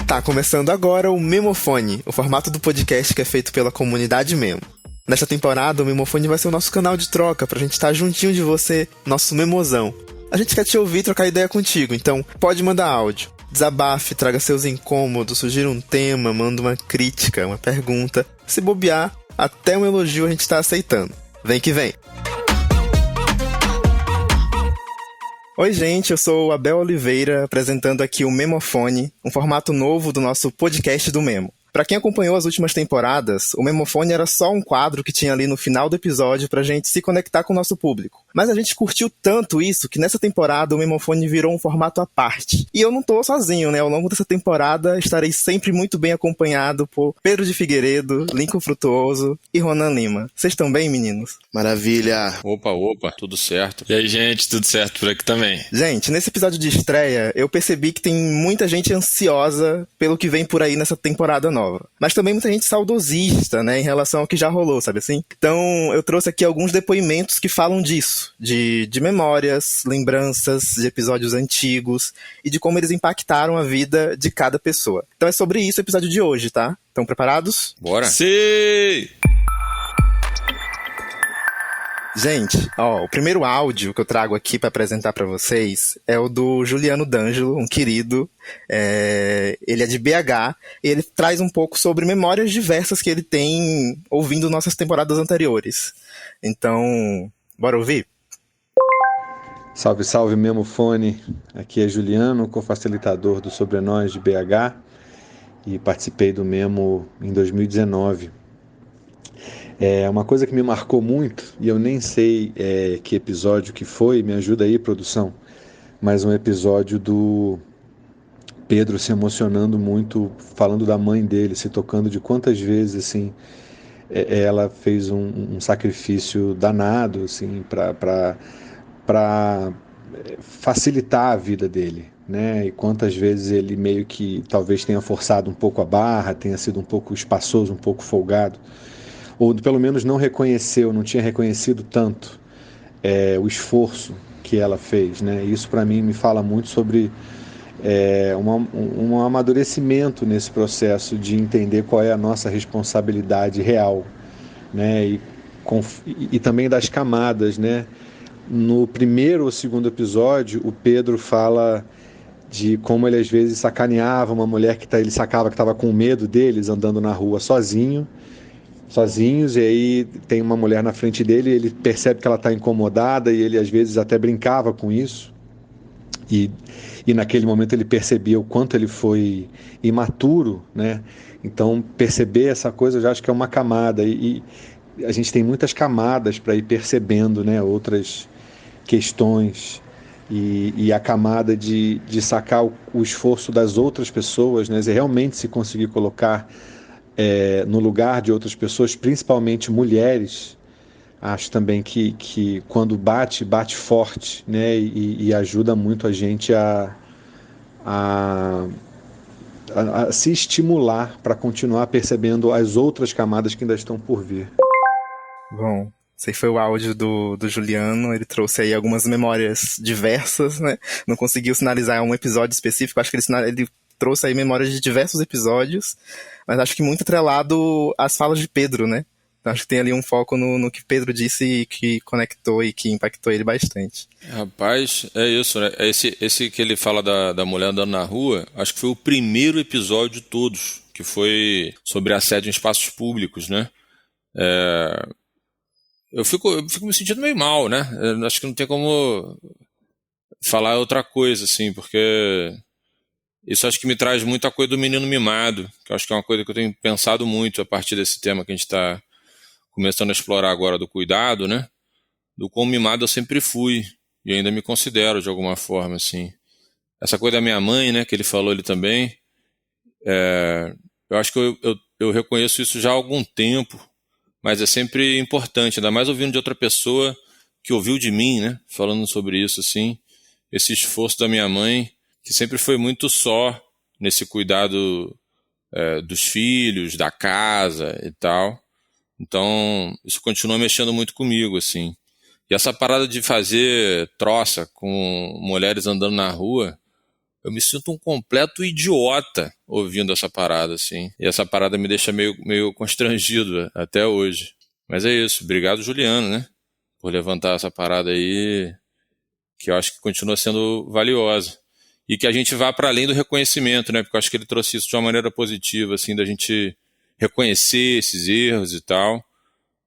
Tá começando agora o Memofone, o formato do podcast que é feito pela comunidade Memo. Nesta temporada, o Memofone vai ser o nosso canal de troca pra gente estar juntinho de você, nosso memozão. A gente quer te ouvir e trocar ideia contigo, então pode mandar áudio. Desabafe, traga seus incômodos, sugira um tema, manda uma crítica, uma pergunta. Se bobear, até um elogio a gente tá aceitando. Vem que vem! Oi gente, eu sou o Abel Oliveira, apresentando aqui o Memofone, um formato novo do nosso podcast do Memo. Pra quem acompanhou as últimas temporadas, o Memofone era só um quadro que tinha ali no final do episódio pra gente se conectar com o nosso público. Mas a gente curtiu tanto isso que nessa temporada o Memofone virou um formato à parte. E eu não tô sozinho, né? Ao longo dessa temporada estarei sempre muito bem acompanhado por Pedro de Figueiredo, Lincoln Frutuoso e Ronan Lima. Vocês estão bem, meninos? Maravilha! Opa, tudo certo. E aí, gente, tudo certo por aqui também? Gente, nesse episódio de estreia, eu percebi que tem muita gente ansiosa pelo que vem por aí nessa temporada nova. Mas também muita gente saudosista, né, em relação ao que já rolou, sabe assim? Então, eu trouxe aqui alguns depoimentos que falam disso, de memórias, lembranças de episódios antigos e de como eles impactaram a vida de cada pessoa. Então é sobre isso o episódio de hoje, tá? Estão preparados? Bora! Sim! Gente, o primeiro áudio que eu trago aqui pra apresentar pra vocês é o do Juliano D'Angelo, um querido. Ele é de BH e ele traz um pouco sobre memórias diversas que ele tem ouvindo nossas temporadas anteriores. Então, bora ouvir? Salve, salve, Memofone. Aqui é Juliano, co-facilitador do Sobre Nós de BH e participei do Memo em 2019. Uma coisa que me marcou muito, e eu nem sei que episódio que foi, me ajuda aí, produção, mas um episódio do Pedro se emocionando muito, falando da mãe dele, se tocando de quantas vezes assim, ela fez um sacrifício danado assim, para facilitar a vida dele, né? E quantas vezes ele meio que talvez tenha forçado um pouco a barra, tenha sido um pouco espaçoso, um pouco folgado, ou pelo menos não tinha reconhecido tanto o esforço que ela fez, né? Isso para mim me fala muito sobre um amadurecimento nesse processo de entender qual é a nossa responsabilidade real, né? E também das camadas, né? No primeiro ou segundo episódio, o Pedro fala de como ele às vezes sacaneava uma mulher ele sacava que estava com medo deles andando na rua sozinhos, e aí tem uma mulher na frente dele, ele percebe que ela está incomodada e ele às vezes até brincava com isso, e naquele momento ele percebia o quanto ele foi imaturo, né? Então perceber essa coisa eu já acho que é uma camada, e a gente tem muitas camadas para ir percebendo, né, outras questões, e a camada de sacar o esforço das outras pessoas, né, e realmente se conseguir colocar no lugar de outras pessoas, principalmente mulheres. Acho também que quando bate forte, né, e ajuda muito a gente a se estimular para continuar percebendo as outras camadas que ainda estão por vir. Bom, esse aí foi o áudio do Juliano, ele trouxe aí algumas memórias diversas, né? Não conseguiu sinalizar um episódio específico, acho que ele trouxe aí memórias de diversos episódios, mas acho que muito atrelado às falas de Pedro, né? Então acho que tem ali um foco no que Pedro disse e que conectou e que impactou ele bastante. Rapaz, é isso, né? Esse que ele fala da mulher andando na rua, acho que foi o primeiro episódio de todos, que foi sobre assédio em espaços públicos, né? Eu fico me sentindo meio mal, né? Eu acho que não tem como falar outra coisa, assim, porque isso acho que me traz muita coisa do menino mimado, que eu acho que é uma coisa que eu tenho pensado muito a partir desse tema que a gente está começando a explorar agora, do cuidado, né? Do quão mimado eu sempre fui e ainda me considero de alguma forma, assim. Essa coisa da minha mãe, né, que ele falou ali também, eu acho que eu reconheço isso já há algum tempo, mas é sempre importante, ainda mais ouvindo de outra pessoa que ouviu de mim, né, falando sobre isso, assim, esse esforço da minha mãe, que sempre foi muito só nesse cuidado dos filhos, da casa e tal. Então, isso continua mexendo muito comigo, assim. E essa parada de fazer troça com mulheres andando na rua, eu me sinto um completo idiota ouvindo essa parada, assim. E essa parada me deixa meio constrangido até hoje. Mas é isso. Obrigado, Juliano, né? Por levantar essa parada aí, que eu acho que continua sendo valiosa. E que a gente vá para além do reconhecimento, né? Porque eu acho que ele trouxe isso de uma maneira positiva, assim, da gente reconhecer esses erros e tal.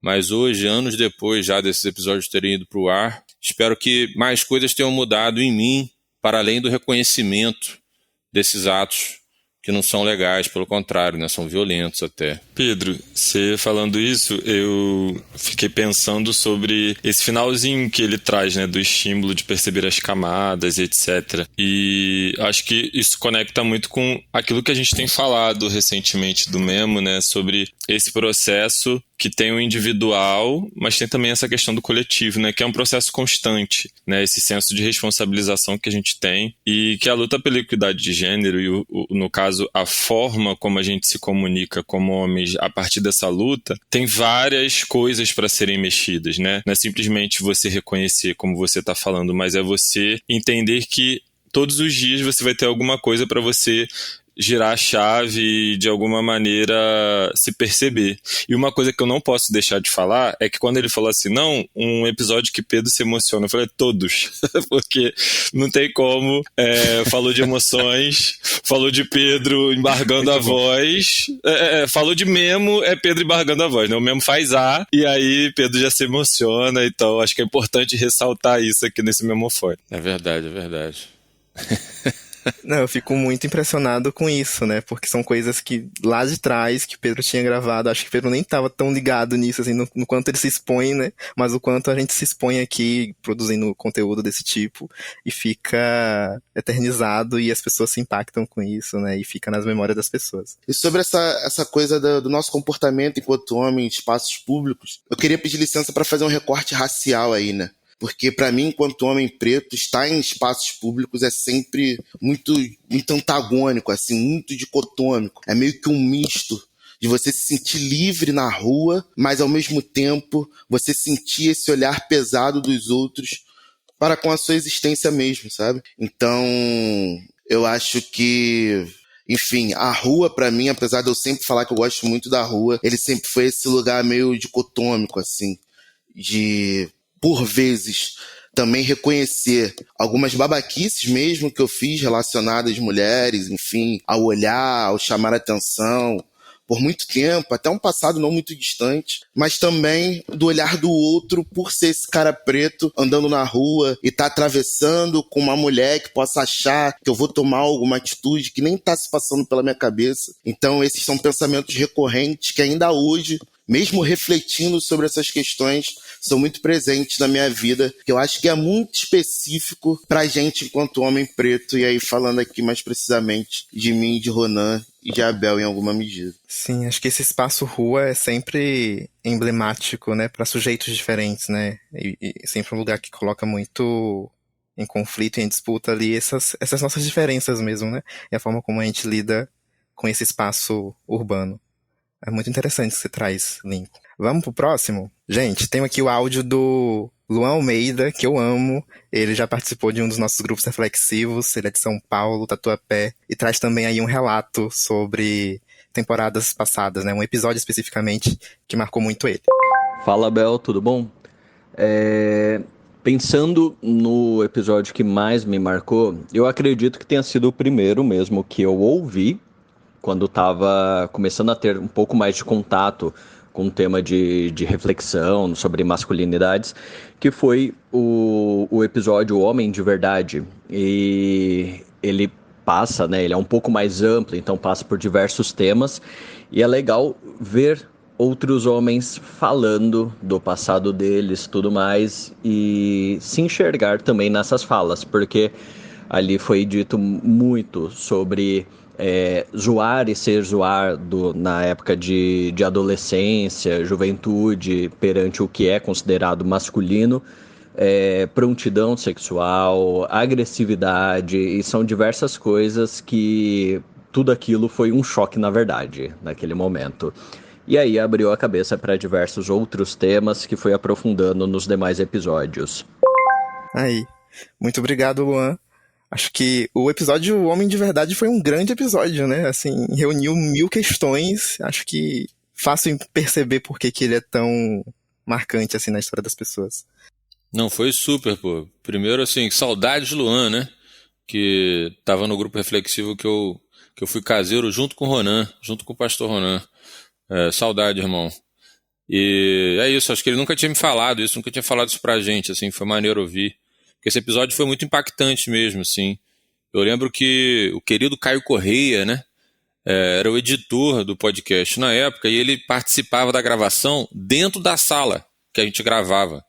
Mas hoje, anos depois já desses episódios terem ido para o ar, espero que mais coisas tenham mudado em mim, para além do reconhecimento desses atos que não são legais, pelo contrário, né? São violentos até. Pedro, você falando isso, eu fiquei pensando sobre esse finalzinho que ele traz, né, do estímulo de perceber as camadas, etc. E acho que isso conecta muito com aquilo que a gente tem falado recentemente do Memo, né, sobre esse processo que tem o individual, mas tem também essa questão do coletivo, né, que é um processo constante, né, esse senso de responsabilização que a gente tem e que a luta pela equidade de gênero e, no caso, a forma como a gente se comunica como homens a partir dessa luta, tem várias coisas para serem mexidas, né? Não é simplesmente você reconhecer como você está falando, mas é você entender que todos os dias você vai ter alguma coisa para você girar a chave e, de alguma maneira, se perceber. E uma coisa que eu não posso deixar de falar é que quando ele falou assim, não, um episódio que Pedro se emociona, eu falei, todos, porque não tem como, falou de emoções, falou de Pedro embargando a voz, falou de Memo, é Pedro embargando a voz, né? O Memo faz A, e aí Pedro já se emociona, então acho que é importante ressaltar isso aqui nesse Memofone. É verdade, é verdade. Não, eu fico muito impressionado com isso, né? Porque são coisas que lá de trás, que o Pedro tinha gravado, acho que o Pedro nem estava tão ligado nisso, assim, no quanto ele se expõe, né? Mas o quanto a gente se expõe aqui, produzindo conteúdo desse tipo, e fica eternizado, e as pessoas se impactam com isso, né? E fica nas memórias das pessoas. E sobre essa coisa do nosso comportamento enquanto homem em espaços públicos, eu queria pedir licença para fazer um recorte racial aí, né? Porque, para mim, enquanto homem preto, estar em espaços públicos é sempre muito antagônico, assim, muito dicotômico. É meio que um misto de você se sentir livre na rua, mas, ao mesmo tempo, você sentir esse olhar pesado dos outros para com a sua existência mesmo, sabe? Então, eu acho que... Enfim, a rua, pra mim, apesar de eu sempre falar que eu gosto muito da rua, ele sempre foi esse lugar meio dicotômico, assim, de... por vezes, também reconhecer algumas babaquices mesmo que eu fiz relacionadas às mulheres, enfim, ao olhar, ao chamar atenção, por muito tempo, até um passado não muito distante, mas também do olhar do outro por ser esse cara preto andando na rua e tá atravessando com uma mulher que possa achar que eu vou tomar alguma atitude que nem tá se passando pela minha cabeça. Então esses são pensamentos recorrentes que ainda hoje, mesmo refletindo sobre essas questões, são muito presentes na minha vida, que eu acho que é muito específico pra gente enquanto homem preto, e aí falando aqui mais precisamente de mim, de Ronan e de Abel em alguma medida. Sim, acho que esse espaço rua é sempre emblemático, né, para sujeitos diferentes, né, e sempre um lugar que coloca muito em conflito e em disputa ali essas nossas diferenças mesmo, né, e a forma como a gente lida com esse espaço urbano. É muito interessante que você traz, Lincoln. Vamos pro próximo? Gente, tenho aqui o áudio do Luan Almeida, que eu amo. Ele já participou de um dos nossos grupos reflexivos, ele é de São Paulo, Tatuapé, e traz também aí um relato sobre temporadas passadas, né? Um episódio especificamente que marcou muito ele. Fala, Bel, tudo bom? Pensando no episódio que mais me marcou, eu acredito que tenha sido o primeiro mesmo que eu ouvi, quando estava começando a ter um pouco mais de contato com o tema de reflexão sobre masculinidades, que foi o episódio Homem de Verdade. E ele passa, né, ele é um pouco mais amplo, então passa por diversos temas, e é legal ver outros homens falando do passado deles, tudo mais, e se enxergar também nessas falas, porque ali foi dito muito sobre... zoar e ser zoado na época de adolescência, juventude, perante o que é considerado masculino, prontidão sexual, agressividade, e são diversas coisas que tudo aquilo foi um choque na verdade, naquele momento. e aí abriu a cabeça para diversos outros temas que foi aprofundando nos demais episódios. Aí, muito obrigado, Luan. Acho que o episódio O Homem de Verdade foi um grande episódio, né? Assim, reuniu 1000 questões. Acho que fácil perceber por que ele é tão marcante, assim, na história das pessoas. Não, foi super, pô. Primeiro, assim, saudades de Luan, né? Que tava no grupo reflexivo que eu fui caseiro junto com o Ronan, junto com o pastor Ronan. Saudade, irmão. E é isso, acho que ele nunca tinha me falado isso, nunca tinha falado isso pra gente, assim, foi maneiro ouvir. Porque esse episódio foi muito impactante mesmo, assim. Eu lembro que o querido Caio Correia, né, era o editor do podcast na época, e ele participava da gravação dentro da sala que a gente gravava.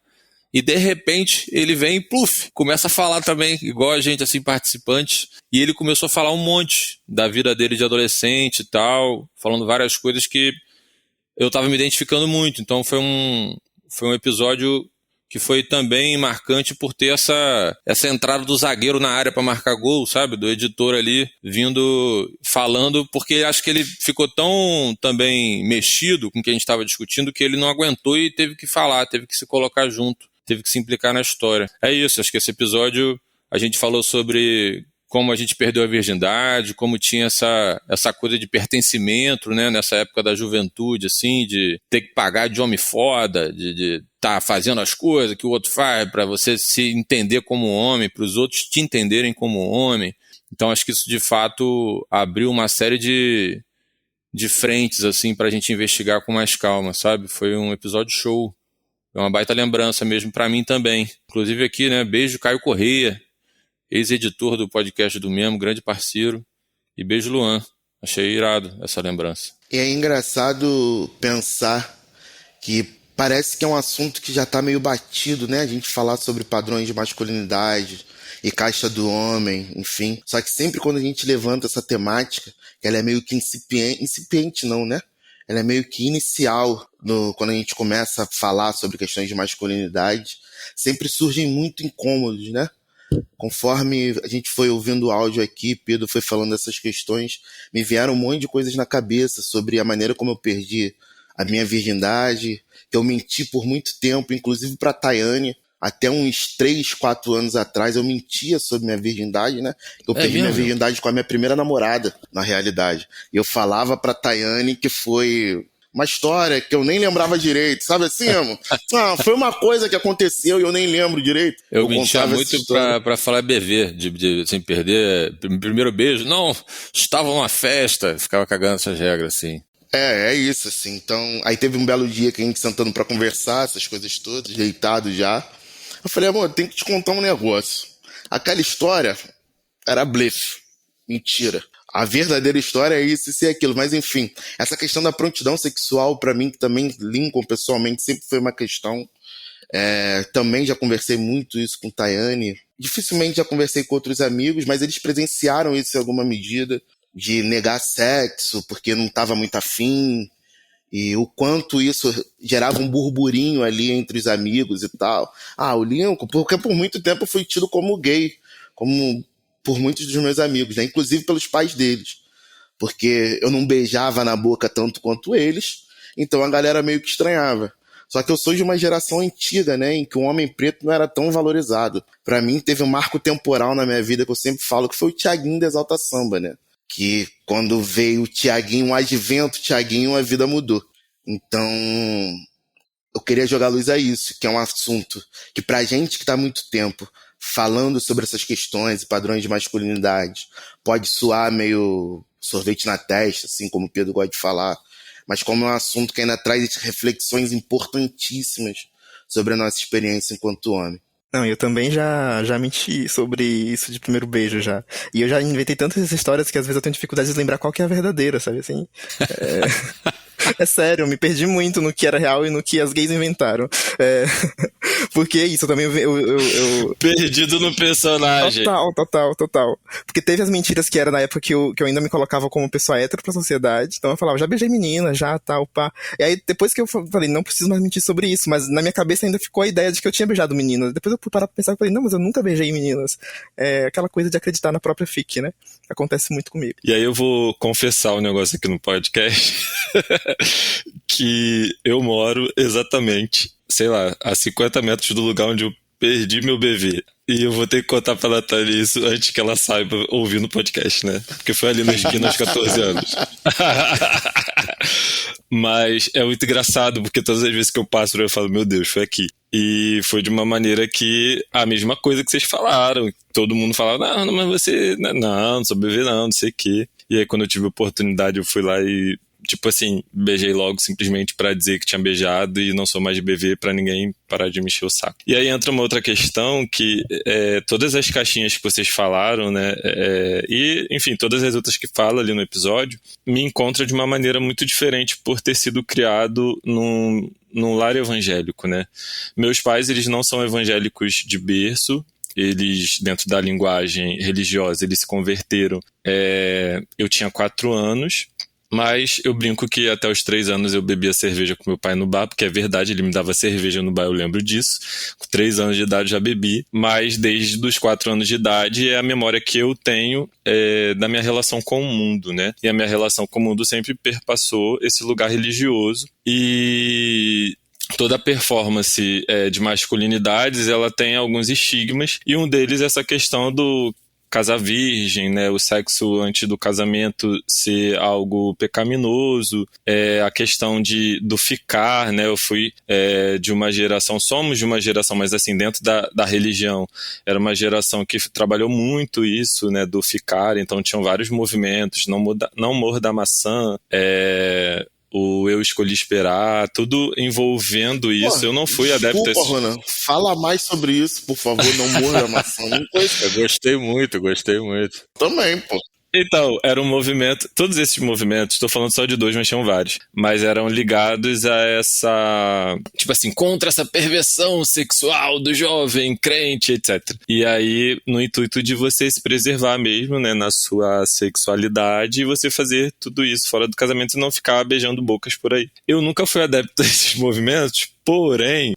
E de repente ele vem e pluf, começa a falar também, igual a gente, assim, participante. E ele começou a falar um monte da vida dele de adolescente e tal, falando várias coisas que eu estava me identificando muito. Então foi um episódio que foi também marcante por ter essa entrada do zagueiro na área para marcar gol, sabe? Do editor ali vindo, falando, porque acho que ele ficou tão também mexido com o que a gente estava discutindo que ele não aguentou e teve que falar, teve que se colocar junto, teve que se implicar na história. É isso, acho que esse episódio a gente falou sobre como a gente perdeu a virgindade, como tinha essa coisa de pertencimento, né, nessa época da juventude, assim, de ter que pagar de homem foda, de tá fazendo as coisas que o outro faz para você se entender como homem, para os outros te entenderem como homem. Então acho que isso de fato abriu uma série de frentes, assim, pra gente investigar com mais calma, sabe? Foi um episódio show. É uma baita lembrança mesmo pra mim também. Inclusive aqui, né, beijo Caio Correia, ex-editor do podcast do Memo, grande parceiro. E beijo, Luan. Achei irado essa lembrança. E é engraçado pensar que parece que é um assunto que já está meio batido, né? A gente falar sobre padrões de masculinidade e caixa do homem, enfim. Só que sempre quando a gente levanta essa temática, que ela é meio que incipiente não, né? Ela é meio que inicial quando a gente começa a falar sobre questões de masculinidade, sempre surgem muito incômodos, né? Conforme a gente foi ouvindo o áudio aqui, Pedro foi falando dessas questões, me vieram um monte de coisas na cabeça sobre a maneira como eu perdi a minha virgindade, que eu menti por muito tempo, inclusive para Tayane. Até uns 3, 4 anos atrás eu mentia sobre minha virgindade, né? Eu perdi minha virgindade com a minha primeira namorada, na realidade. E eu falava pra Tayane que foi uma história que eu nem lembrava direito, sabe assim, amor? Foi uma coisa que aconteceu e eu nem lembro direito. Eu mentia muito pra falar BV, sem perder. Primeiro beijo, não, estava numa festa, ficava cagando essas regras, assim. É isso, assim. Então, aí teve um belo dia que a gente sentando pra conversar, essas coisas todas, deitado já. Eu falei, amor, eu tenho que te contar um negócio. Aquela história era blefe, mentira. A verdadeira história é isso e aquilo. Mas, enfim, essa questão da prontidão sexual, pra mim, que também Lincoln, pessoalmente, sempre foi uma questão. Também já conversei muito isso com Tayane. Dificilmente já conversei com outros amigos, mas eles presenciaram isso em alguma medida, de negar sexo porque não estava muito afim, e o quanto isso gerava um burburinho ali entre os amigos e tal. O Lincoln, porque por muito tempo eu fui tido como gay, como por muitos dos meus amigos, né? Inclusive pelos pais deles, porque eu não beijava na boca tanto quanto eles, então a galera meio que estranhava. Só que eu sou de uma geração antiga, né, em que o homem preto não era tão valorizado. Pra mim teve um marco temporal na minha vida que eu sempre falo, que foi o Thiaguinho da Exalta Samba, né? Que quando veio o Thiaguinho, o advento Thiaguinho, a vida mudou. Então, eu queria jogar luz a isso, que é um assunto que pra gente que tá há muito tempo falando sobre essas questões e padrões de masculinidade, pode soar meio sorvete na testa, assim como o Pedro gosta de falar, mas como é um assunto que ainda traz reflexões importantíssimas sobre a nossa experiência enquanto homem. Não, eu também já menti sobre isso de primeiro beijo já. E eu já inventei tantas histórias que às vezes eu tenho dificuldade de lembrar qual que é a verdadeira, sabe assim? É sério, eu me perdi muito no que era real e no que as gays inventaram. Porque é isso, eu também Perdido no personagem. Total. Porque teve as mentiras que era na época que eu ainda me colocava como pessoa hétero pra sociedade. Então eu falava, já beijei menina, já, tal, pá. E aí depois que eu falei, não preciso mais mentir sobre isso, mas na minha cabeça ainda ficou a ideia de que eu tinha beijado meninas. Depois eu fui parar pra pensar e falei, não, mas eu nunca beijei meninas. É aquela coisa de acreditar na própria fic, né? Acontece muito comigo. E aí eu vou confessar um negócio aqui no podcast, que eu moro exatamente, sei lá, a 50 metros do lugar onde eu perdi meu bebê. E eu vou ter que contar pra Natália isso antes que ela saiba ouvir no podcast, né? Porque foi ali na esquina aos 14 anos. Mas é muito engraçado, porque todas as vezes que eu passo eu falo, meu Deus, foi aqui. E foi de uma maneira que a mesma coisa que vocês falaram. Todo mundo falava, não, mas você... Não sou bebê não sei o quê. E aí quando eu tive a oportunidade eu fui lá e... Tipo assim, beijei logo simplesmente pra dizer que tinha beijado e não sou mais de bebê pra ninguém parar de me encher o saco. E aí entra uma outra questão que todas as caixinhas que vocês falaram, né, e enfim, todas as outras que falam ali no episódio, me encontram de uma maneira muito diferente por ter sido criado num lar evangélico, né. Meus pais, eles não são evangélicos de berço, eles, dentro da linguagem religiosa, eles se converteram. Eu tinha 4 anos, mas eu brinco que até os 3 anos eu bebia cerveja com meu pai no bar, porque é verdade, ele me dava cerveja no bar, eu lembro disso. Com 3 anos de idade já bebi, mas desde os 4 anos de idade é a memória que eu tenho da minha relação com o mundo, né? E a minha relação com o mundo sempre perpassou esse lugar religioso. E toda a performance de masculinidades, ela tem alguns estigmas, e um deles é essa questão do casar virgem, né, o sexo antes do casamento ser algo pecaminoso, a questão do ficar, né, eu fui de uma geração, somos de uma geração, mas assim, dentro da religião, era uma geração que trabalhou muito isso, né, do ficar, então tinham vários movimentos, não morda a maçã, o Eu Escolhi Esperar, tudo envolvendo isso. Eu não fui adepto a isso. Ronan, fala mais sobre isso, por favor, não morda a maçã. Eu gostei muito. Também, pô. Então, era um movimento, todos esses movimentos, estou falando só de 2, mas tinham vários, mas eram ligados a essa, tipo assim, contra essa perversão sexual do jovem, crente, etc. E aí, no intuito de você se preservar mesmo, né, na sua sexualidade, e você fazer tudo isso fora do casamento e não ficar beijando bocas por aí. Eu nunca fui adepto a esses movimentos, porém,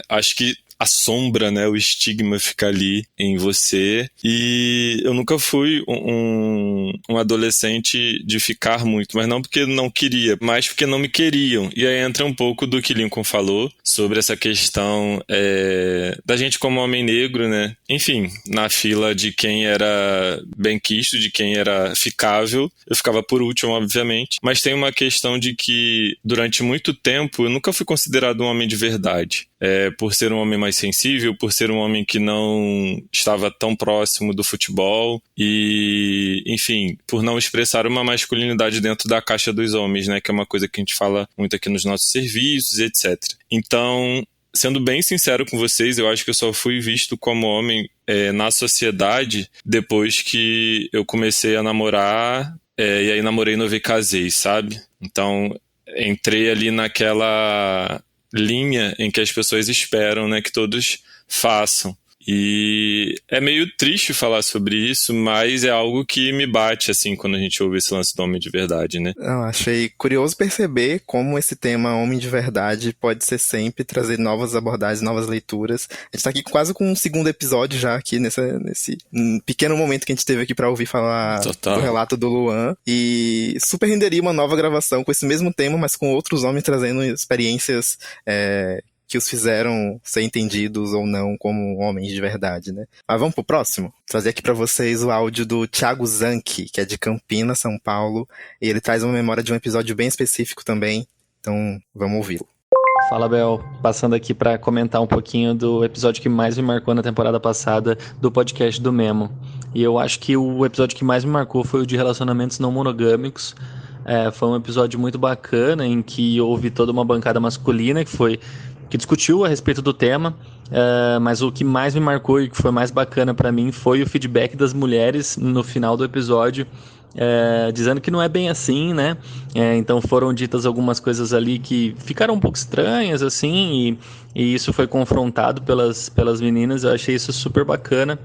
acho que a sombra, né, o estigma fica ali em você, e eu nunca fui um adolescente de ficar muito, mas não porque não queria, mas porque não me queriam. E aí entra um pouco do que Lincoln falou sobre essa questão da gente como homem negro, né, enfim, na fila de quem era benquisto, de quem era ficável, eu ficava por último, obviamente, mas tem uma questão de que durante muito tempo eu nunca fui considerado um homem de verdade. Por ser um homem mais sensível, por ser um homem que não estava tão próximo do futebol e, enfim, por não expressar uma masculinidade dentro da caixa dos homens, né, que é uma coisa que a gente fala muito aqui nos nossos serviços, etc. Então, sendo bem sincero com vocês, eu acho que eu só fui visto como homem na sociedade depois que eu comecei a namorar, e aí namorei, novei, casei, sabe? Então, entrei ali naquela linha em que as pessoas esperam, né, que todos façam. E é meio triste falar sobre isso, mas é algo que me bate, assim, quando a gente ouve esse lance do homem de verdade, né? Eu achei curioso perceber como esse tema homem de verdade pode ser sempre trazer novas abordagens, novas leituras. A gente tá aqui quase com um segundo episódio já aqui nesse pequeno momento que a gente teve aqui pra ouvir falar do relato do Luan. E super renderia uma nova gravação com esse mesmo tema, mas com outros homens trazendo experiências que os fizeram ser entendidos ou não como homens de verdade, né? Mas vamos pro próximo? Trazer aqui pra vocês o áudio do Thiago Zanchi, que é de Campinas, São Paulo, e ele traz uma memória de um episódio bem específico também, então vamos ouvi-lo. Fala, Bel. Passando aqui pra comentar um pouquinho do episódio que mais me marcou na temporada passada do podcast do Memo. E eu acho que o episódio que mais me marcou foi o de relacionamentos não monogâmicos. Foi um episódio muito bacana em que houve toda uma bancada masculina que discutiu a respeito do tema, mas o que mais me marcou e que foi mais bacana para mim foi o feedback das mulheres no final do episódio, dizendo que não é bem assim, né? Então foram ditas algumas coisas ali que ficaram um pouco estranhas, assim, e isso foi confrontado pelas meninas. Eu achei isso super bacana,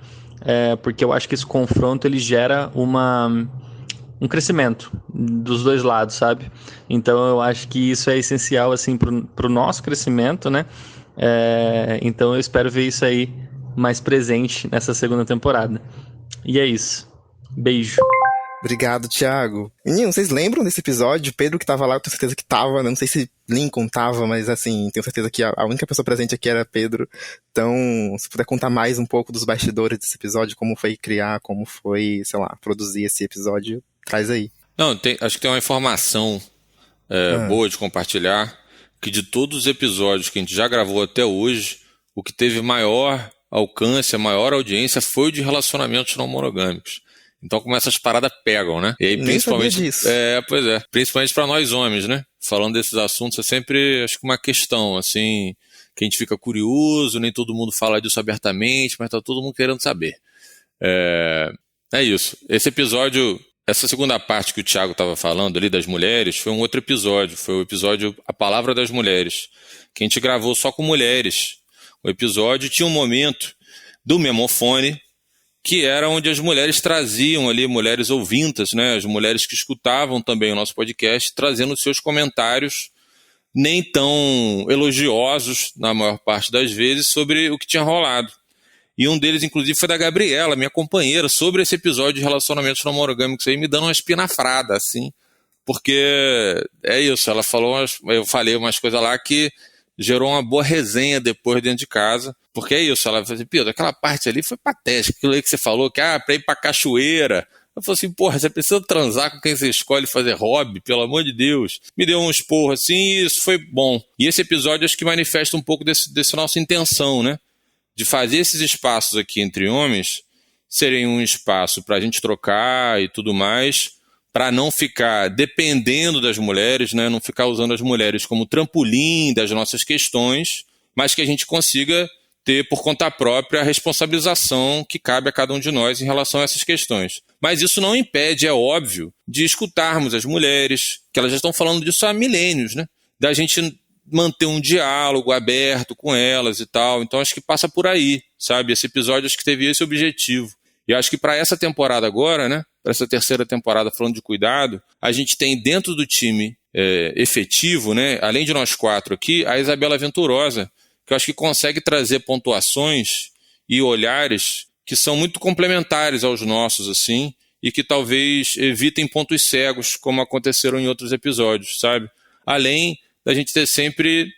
porque eu acho que esse confronto ele gera um crescimento dos dois lados, sabe? Então eu acho que isso é essencial, assim, pro nosso crescimento, né? Então eu espero ver isso aí mais presente nessa segunda temporada. E é isso. Beijo. Obrigado, Thiago. Menino, vocês lembram desse episódio? Pedro que tava lá, eu tenho certeza que tava, né? Não sei se Lincoln tava, mas assim, tenho certeza que a única pessoa presente aqui era Pedro. Então, se puder contar mais um pouco dos bastidores desse episódio, como foi criar, como foi, sei lá, produzir esse episódio, traz aí. Não, acho que tem uma informação boa de compartilhar, que de todos os episódios que a gente já gravou até hoje, o que teve maior alcance, a maior audiência foi o de relacionamentos não monogâmicos. Então, como essas paradas pegam, né? E aí, principalmente. Disso. Pois é. Principalmente para nós homens, né? Falando desses assuntos é sempre, acho que uma questão, assim, que a gente fica curioso, nem todo mundo fala disso abertamente, mas tá todo mundo querendo saber. É isso. Esse episódio, essa segunda parte que o Thiago estava falando ali das mulheres, foi um outro episódio. Foi o episódio A Palavra das Mulheres, que a gente gravou só com mulheres. O episódio tinha um momento do memofone, que era onde as mulheres traziam ali, mulheres ouvintas, né, as mulheres que escutavam também o nosso podcast, trazendo seus comentários nem tão elogiosos, na maior parte das vezes, sobre o que tinha rolado. E um deles, inclusive, foi da Gabriela, minha companheira, sobre esse episódio de relacionamentos não monogâmicos aí, me dando uma espinafrada, assim, porque é isso, ela falou, eu falei umas coisas lá que gerou uma boa resenha depois dentro de casa, porque é isso, ela falou assim, Pedro, aquela parte ali foi patética, aquilo aí que você falou, que pra ir pra cachoeira, eu falei assim, porra, você precisa transar com quem você escolhe fazer hobby, pelo amor de Deus, me deu um esporro assim, e isso foi bom, e esse episódio acho que manifesta um pouco dessa nossa intenção, né, de fazer esses espaços aqui entre homens serem um espaço pra gente trocar e tudo mais, para não ficar dependendo das mulheres, né? Não ficar usando as mulheres como trampolim das nossas questões, mas que a gente consiga ter por conta própria a responsabilização que cabe a cada um de nós em relação a essas questões. Mas isso não impede, é óbvio, de escutarmos as mulheres, que elas já estão falando disso há milênios, né? Da gente manter um diálogo aberto com elas e tal. Então acho que passa por aí, sabe? Esse episódio acho que teve esse objetivo. E acho que para essa temporada agora, né, para essa terceira temporada falando de cuidado, a gente tem dentro do time efetivo, né, além de nós quatro aqui, a Isabela Venturosa, que eu acho que consegue trazer pontuações e olhares que são muito complementares aos nossos, assim, e que talvez evitem pontos cegos, como aconteceram em outros episódios, sabe? Além da gente ter sempre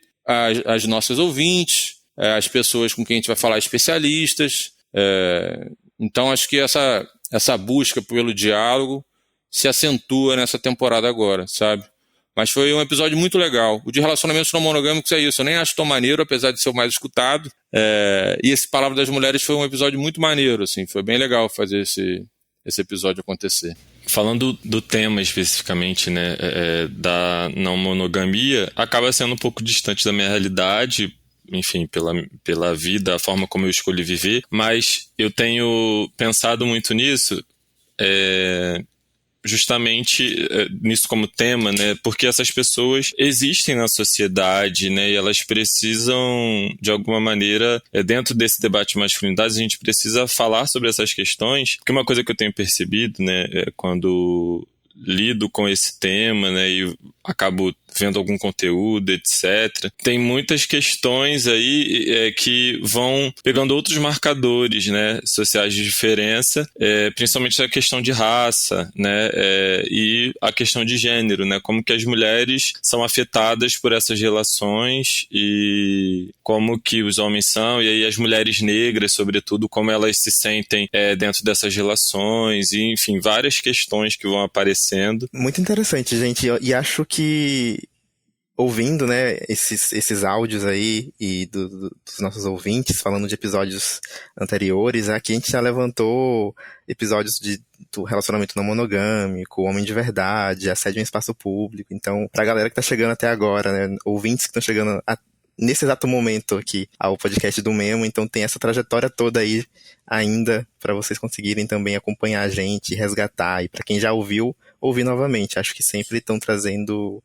as nossas ouvintes, as pessoas com quem a gente vai falar, especialistas. Então acho que essa busca pelo diálogo se acentua nessa temporada agora, sabe? Mas foi um episódio muito legal. O de relacionamentos não monogâmicos é isso, eu nem acho tão maneiro, apesar de ser o mais escutado. E esse Palavra das Mulheres foi um episódio muito maneiro, assim, foi bem legal fazer esse episódio acontecer. Falando do tema especificamente, né, da não monogamia, acaba sendo um pouco distante da minha realidade, enfim, pela vida, a forma como eu escolhi viver, mas eu tenho pensado muito nisso, justamente nisso como tema, né, porque essas pessoas existem na sociedade, né, e elas precisam, de alguma maneira, dentro desse debate de masculinidade, a gente precisa falar sobre essas questões, porque uma coisa que eu tenho percebido, né, quando lido com esse tema, né, e acabo vendo algum conteúdo, etc. Tem muitas questões aí que vão pegando outros marcadores, né, sociais de diferença, principalmente a questão de raça, né, e a questão de gênero, né, como que as mulheres são afetadas por essas relações e como que os homens são, e aí as mulheres negras, sobretudo, como elas se sentem dentro dessas relações, e enfim, várias questões que vão aparecendo. Muito interessante, gente, e acho que ouvindo, né, esses áudios aí e dos nossos ouvintes falando de episódios anteriores, aqui a gente já levantou episódios do relacionamento não monogâmico, homem de verdade, assédio em espaço público. Então, pra galera que tá chegando até agora, né, ouvintes que estão chegando nesse exato momento aqui ao podcast do Memo, então tem essa trajetória toda aí ainda para vocês conseguirem também acompanhar a gente, resgatar, e para quem já ouviu, ouvir novamente. Acho que sempre trazendo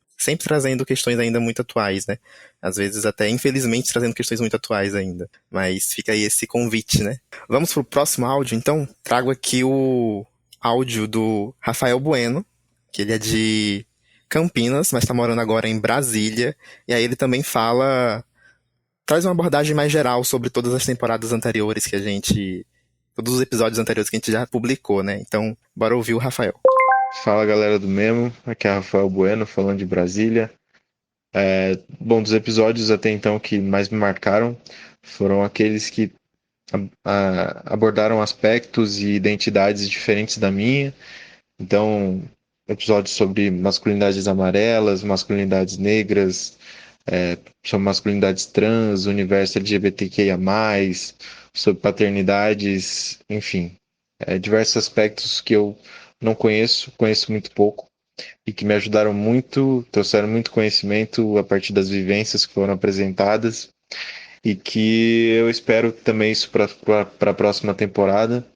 questões ainda muito atuais, né? Às vezes até, infelizmente, trazendo questões muito atuais ainda. Mas fica aí esse convite, né? Vamos pro próximo áudio, então? Trago aqui o áudio do Rafael Bueno, que ele é de Campinas, mas está morando agora em Brasília. E aí ele também traz uma abordagem mais geral sobre todas as temporadas anteriores todos os episódios anteriores que a gente já publicou, né? Então, bora ouvir o Rafael. Fala, galera do Memo, aqui é Rafael Bueno, falando de Brasília. Bom, dos episódios até então que mais me marcaram foram aqueles que abordaram aspectos e identidades diferentes da minha. Então, episódios sobre masculinidades amarelas, masculinidades negras, sobre masculinidades trans, universo LGBTQIA+, sobre paternidades, enfim, diversos aspectos que eu não conheço muito pouco, e que me ajudaram muito, trouxeram muito conhecimento a partir das vivências que foram apresentadas, e que eu espero também isso para a próxima temporada.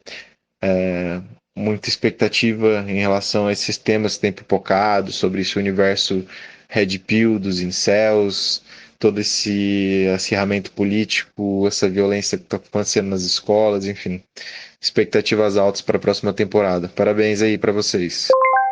Muita expectativa em relação a esses temas que têm pipocado, sobre esse universo Red Pill dos incels, todo esse acirramento político, essa violência que está acontecendo nas escolas, enfim. Expectativas altas para a próxima temporada. Parabéns aí para vocês.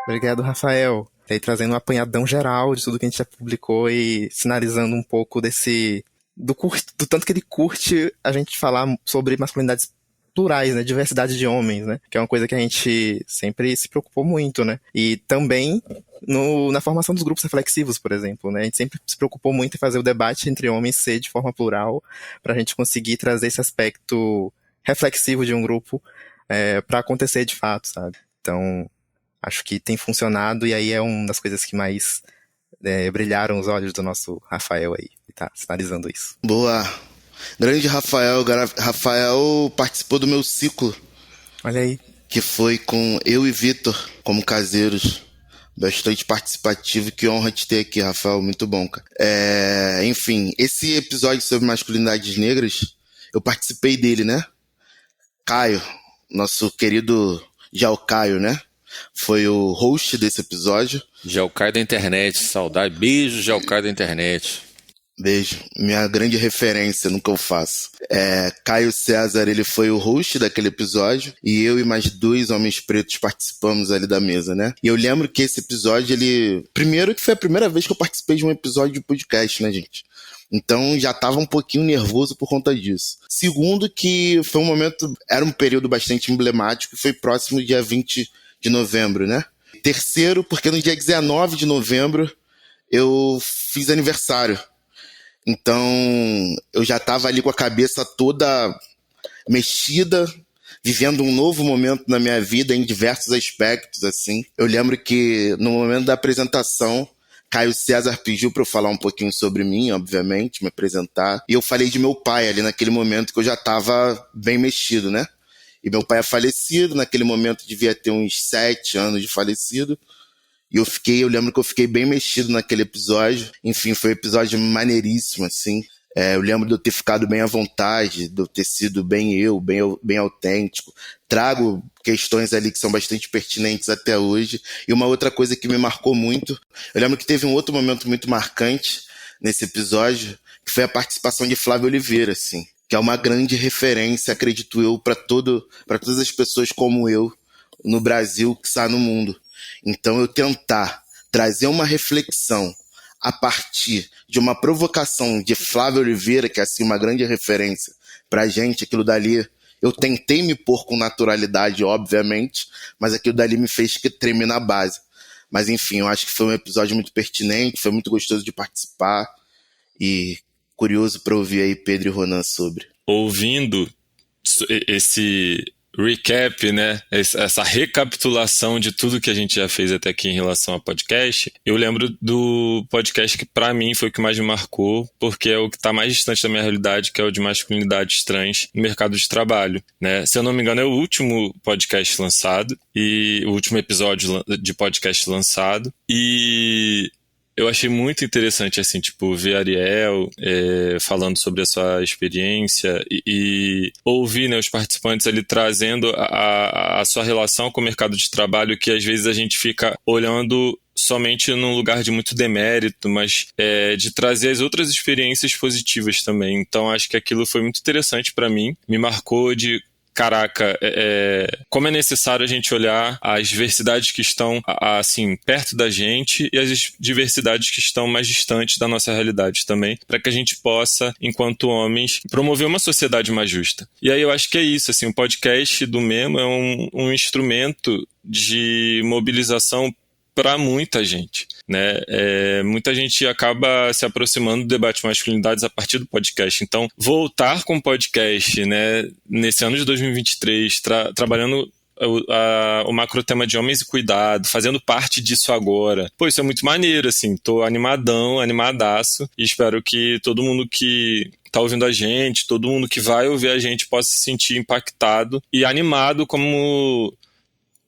Obrigado, Rafael. E aí, trazendo um apanhadão geral de tudo que a gente já publicou e sinalizando um pouco do tanto que ele curte a gente falar sobre masculinidades plurais, né? Diversidade de homens, né? Que é uma coisa que a gente sempre se preocupou muito, né? E também na formação dos grupos reflexivos, por exemplo, né? A gente sempre se preocupou muito em fazer o debate entre homens ser de forma plural, para a gente conseguir trazer esse aspecto reflexivo de um grupo para acontecer de fato, sabe? Então, acho que tem funcionado, e aí é uma das coisas que mais brilharam os olhos do nosso Rafael aí, que tá sinalizando isso. Boa! Grande Rafael. Rafael participou do meu ciclo. Olha aí. Que foi com eu e Vitor como caseiros. Bastante participativo. Que honra te ter aqui, Rafael. Muito bom, cara. Enfim, esse episódio sobre masculinidades negras, eu participei dele, né? Caio, nosso querido Jalcaio, né? Foi o host desse episódio. Jalcaio da internet, saudade. Beijo, Jalcaio da internet. Beijo, minha grande referência no que eu faço. Caio César, ele foi o host daquele episódio, e eu e mais 2 homens pretos participamos ali da mesa, né? E eu lembro que esse episódio, primeiro que foi a primeira vez que eu participei de um episódio de podcast, né, gente? Então já tava um pouquinho nervoso por conta disso. Segundo, que foi era um período bastante emblemático, foi próximo do dia 20 de novembro, né? Terceiro, porque no dia 19 de novembro eu fiz aniversário. Então, eu já estava ali com a cabeça toda mexida, vivendo um novo momento na minha vida em diversos aspectos, assim. Eu lembro que no momento da apresentação, Caio César pediu para eu falar um pouquinho sobre mim, obviamente, me apresentar. E eu falei de meu pai ali naquele momento que eu já estava bem mexido, né? E meu pai é falecido, naquele momento devia ter uns 7 anos de falecido. E eu lembro que eu fiquei bem mexido naquele episódio. Enfim, foi um episódio maneiríssimo, assim. Eu lembro de eu ter ficado bem à vontade, de eu ter sido bem autêntico. Trago questões ali que são bastante pertinentes até hoje. E uma outra coisa que me marcou muito, eu lembro que teve um outro momento muito marcante nesse episódio, que foi a participação de Flávio Oliveira, assim, que é uma grande referência, acredito eu, para todas as pessoas como eu, no Brasil, que está no mundo. Então, eu tentar trazer uma reflexão a partir de uma provocação de Flávio Oliveira, que é assim, uma grande referência pra gente, aquilo dali, eu tentei me pôr com naturalidade, obviamente, mas aquilo dali me fez que treme na base. Mas enfim, eu acho que foi um episódio muito pertinente, foi muito gostoso de participar, e curioso para ouvir aí Pedro e Ronan sobre. Ouvindo esse recap, né? Essa recapitulação de tudo que a gente já fez até aqui em relação ao podcast, eu lembro do podcast que pra mim foi o que mais me marcou, porque é o que tá mais distante da minha realidade, que é o de masculinidades trans no mercado de trabalho, né? Se eu não me engano, é o último podcast lançado, e o último episódio de podcast lançado, e eu achei muito interessante, assim, tipo, ver a Ariel falando sobre a sua experiência e ouvir, né, os participantes ali trazendo a sua relação com o mercado de trabalho, que às vezes a gente fica olhando somente num lugar de muito demérito, mas de trazer as outras experiências positivas também. Então acho que aquilo foi muito interessante para mim, me marcou de caraca, como é necessário a gente olhar as diversidades que estão assim perto da gente e as diversidades que estão mais distantes da nossa realidade também, para que a gente possa, enquanto homens, promover uma sociedade mais justa. E aí eu acho que é isso, assim, o podcast do Memo é um instrumento de mobilização para muita gente, né? Muita gente acaba se aproximando do debate masculinidades a partir do podcast. Então, voltar com o podcast, né, nesse ano de 2023, trabalhando o macrotema de homens e cuidado, fazendo parte disso agora. Pô, isso é muito maneiro, assim, tô animadaço, e espero que todo mundo que tá ouvindo a gente, todo mundo que vai ouvir a gente possa se sentir impactado e animado como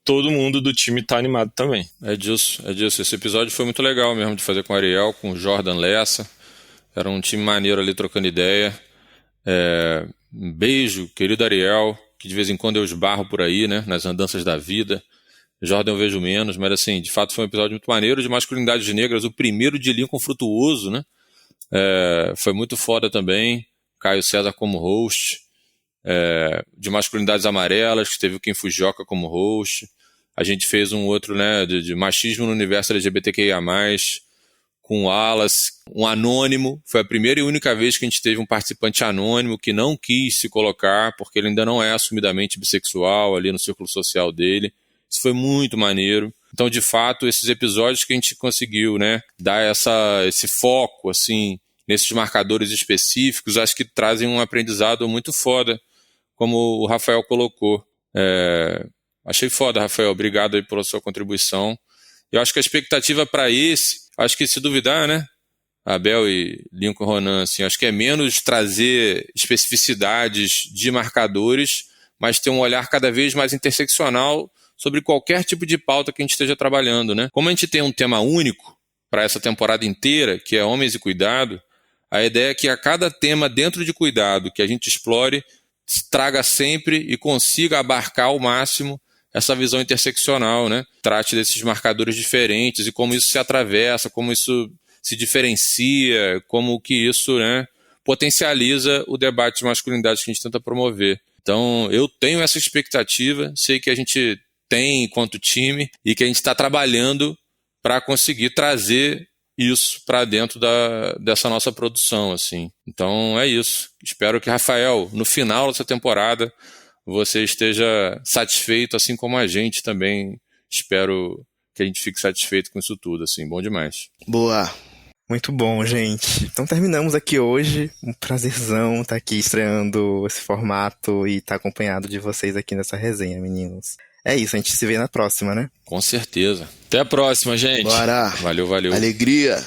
todo mundo do time tá animado também. É disso. Esse episódio foi muito legal mesmo de fazer com o Ariel, com o Jordan Lessa. Era um time maneiro ali trocando ideia. Um beijo, querido Ariel, que de vez em quando eu esbarro por aí, né, nas andanças da vida. Jordan eu vejo menos, mas assim, de fato foi um episódio muito maneiro de masculinidades negras, o primeiro de Lincoln Frutuoso, né? Foi muito foda também. Caio César como host. De masculinidades amarelas, que teve o Kim Fujioka como host. A gente fez um outro, né, de machismo no universo LGBTQIA+, com o Alas, um anônimo. Foi a primeira e única vez que a gente teve um participante anônimo que não quis se colocar, porque ele ainda não é assumidamente bissexual ali no círculo social dele. Isso foi muito maneiro. Então, de fato, esses episódios que a gente conseguiu, né, dar esse foco, assim, nesses marcadores específicos, acho que trazem um aprendizado muito foda, como o Rafael colocou. Achei foda, Rafael. Obrigado aí pela sua contribuição. Eu acho que a expectativa para acho que se duvidar, né, Abel e Lincoln Ronan, assim, acho que é menos trazer especificidades de marcadores, mas ter um olhar cada vez mais interseccional sobre qualquer tipo de pauta que a gente esteja trabalhando, né? Como a gente tem um tema único para essa temporada inteira, que é homens e cuidado, a ideia é que a cada tema dentro de cuidado que a gente explore, traga sempre e consiga abarcar ao máximo essa visão interseccional, né? Trate desses marcadores diferentes e como isso se atravessa, como isso se diferencia, como que isso, né, potencializa o debate de masculinidade que a gente tenta promover. Então, eu tenho essa expectativa, sei que a gente tem enquanto time e que a gente está trabalhando para conseguir trazer isso para dentro dessa nossa produção, assim. Então é isso. Espero que, Rafael, no final dessa temporada, você esteja satisfeito, assim como a gente também. Espero que a gente fique satisfeito com isso tudo, assim. Bom demais. Boa. Muito bom, gente. Então terminamos aqui hoje. Um prazerzão estar aqui estreando esse formato e estar acompanhado de vocês aqui nessa resenha, meninos. É isso, a gente se vê na próxima, né? Com certeza. Até a próxima, gente. Bora. Valeu. Alegria.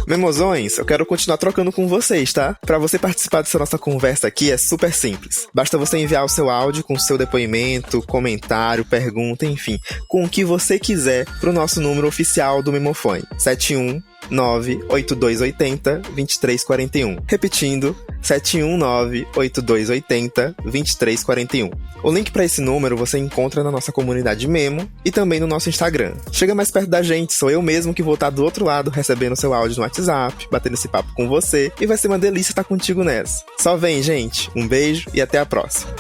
Memozões, eu quero continuar trocando com vocês, tá? Pra você participar dessa nossa conversa aqui é super simples. Basta você enviar o seu áudio com o seu depoimento, comentário, pergunta, enfim, com o que você quiser pro nosso número oficial do Memofone, 719-8280-2341. Repetindo, 719-8280-2341. O link para esse número você encontra na nossa comunidade Memo e também no nosso Instagram. Chega mais perto da gente, sou eu mesmo que vou estar do outro lado recebendo seu áudio no WhatsApp, batendo esse papo com você, e vai ser uma delícia estar contigo nessa. Só vem, gente. Um beijo e até a próxima.